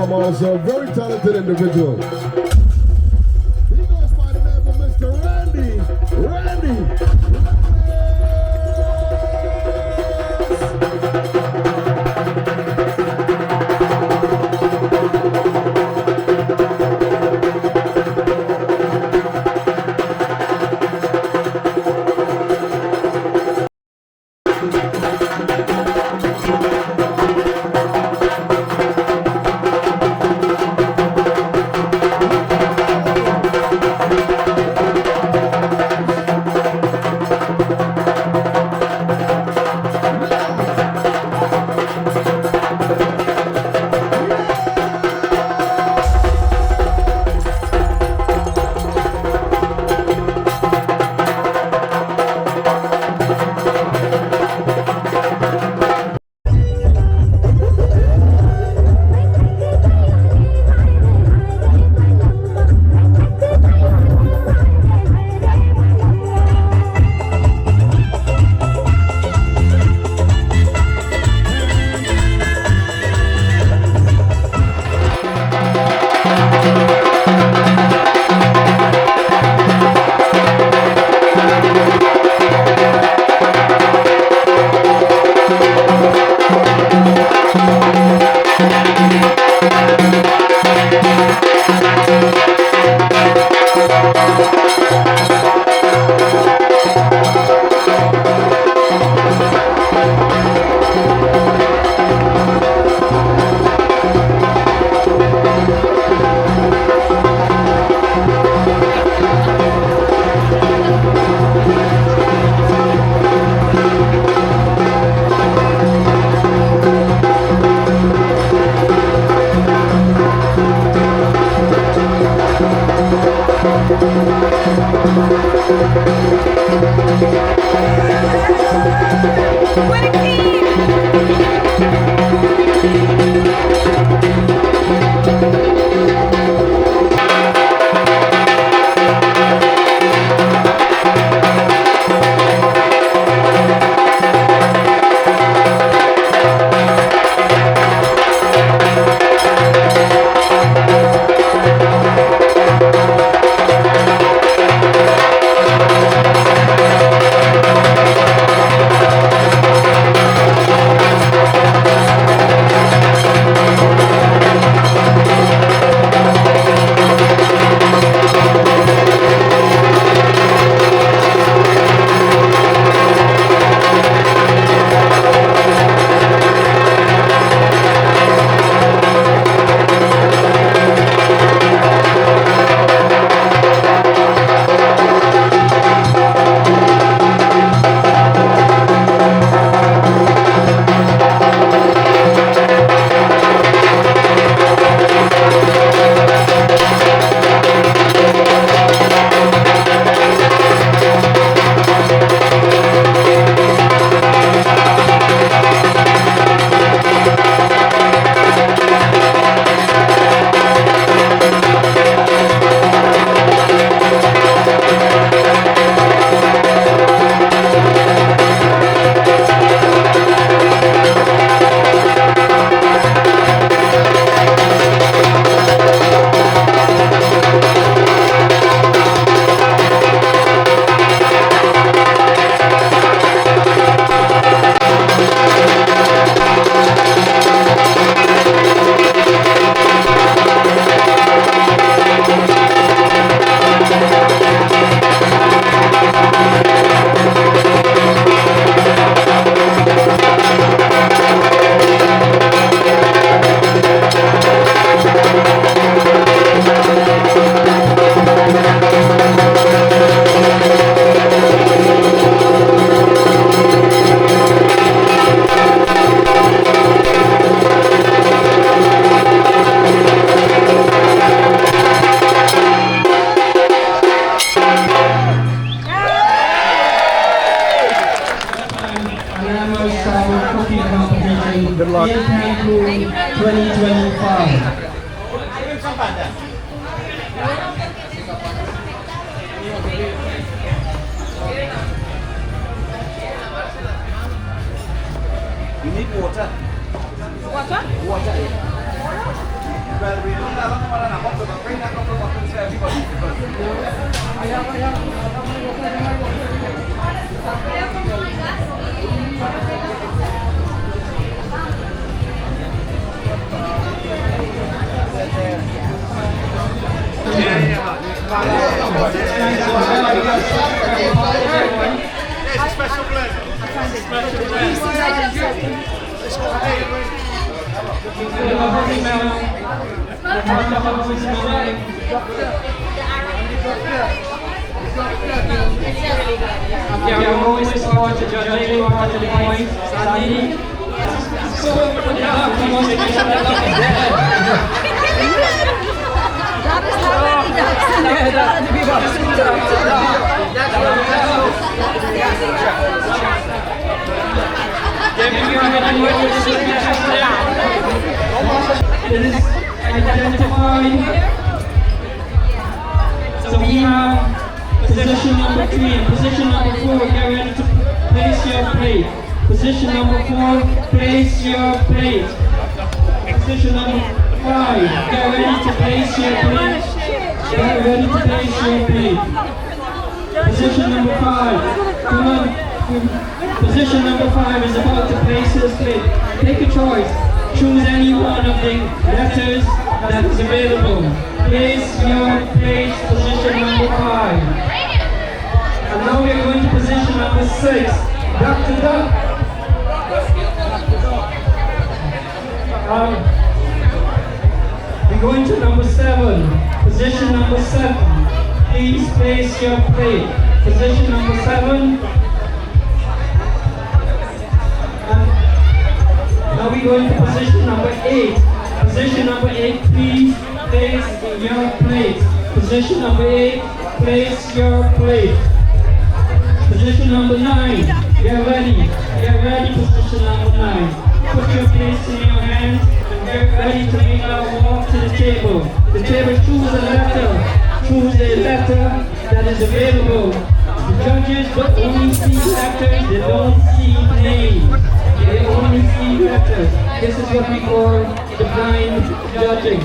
from also a very talented individual. He goes by the name of Mr. Randy. Good luck. CANCUN 2025. You need water. Water? Water. Yeah, I'm always forward to judging part of the point. Sandy. So, put it up. He wants to get shut It is identified. So we have position number 3 and position number 4. Get ready to place your plate. Position number 4, place your plate. Position number 5, get ready to place your plate. Get ready to place your plate. Position number 5, come on. Position number 5 is about to place his plate. Take a choice. Choose any one of the letters that is available. Place your plate, position number 5. And now we are going to position number 6. Duck to duck. We're going to number 7. Position number 7. Please place your plate. Position number 7. Now we go into position number 8. Position number 8, please place your plate. Position number 8, place your plate. Position number 9, get ready. Get ready, position number 9. Put your plates in your hands and get ready to make our walk to the table. The table, choose a letter. Choose a letter that is available. The judges don't only see letters, they don't see names. They only see letters. This is what we call the blind judging.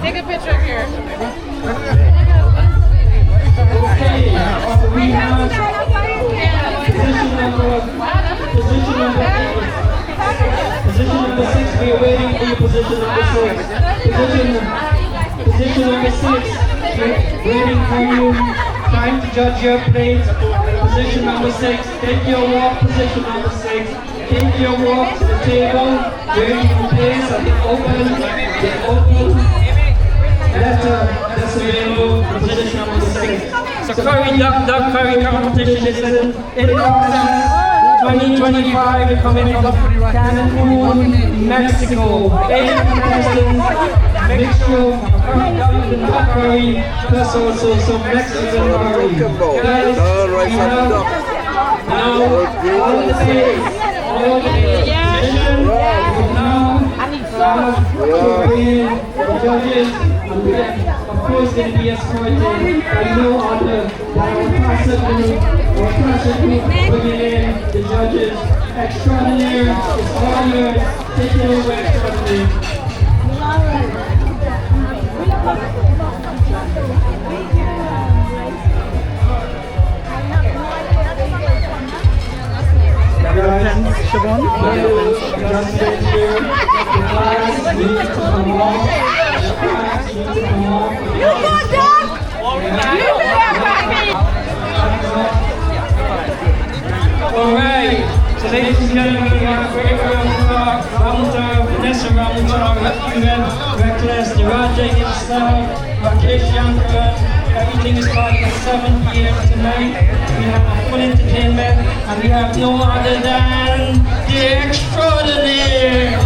Take a picture of here. Okay, so we have position number 8. Position number 6, we are waiting for your position number 6. Position number 6, waiting for you. Time to judge your plate. Position number 6, take your walk. Position number 6, take your walk to the table where you can place at the open letter that's available. Position number 6. So curry duck curry competition is in process. 2025, we're coming from CANCUN, Mexico. 8 contestants, mixture of duck curry, plus also some Mexican curry. Guys, we have now all the days, position. Now to bring the judges, and we are of course going to be escorted by no other than our person bringing in the judges. Extraordinary, it's all yours. Take it over, extraordinary. Alright, so ladies and gentlemen, we have very Vanessa Ramutara, Reckless, Niraja Islam, Rakesh Yankar. Everything is starting at 7 p.m. tonight. We have full entertainment, and we have no other than the extraordinary.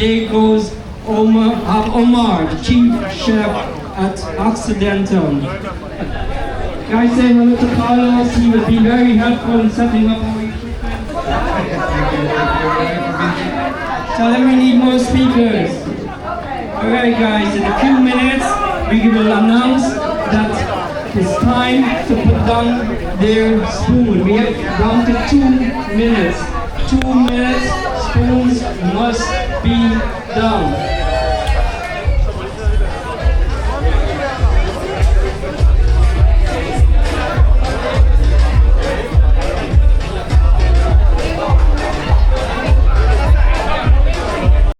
there goes Omar, the chief chef at Occidental. Guys, say hello to Carlos. He will be very helpful in setting up our equipment. So then we need more speakers. Alright guys, in a few minutes we will announce that it's time to put down their spoon. We have down to 2 minutes. 2 minutes, spoons must be down.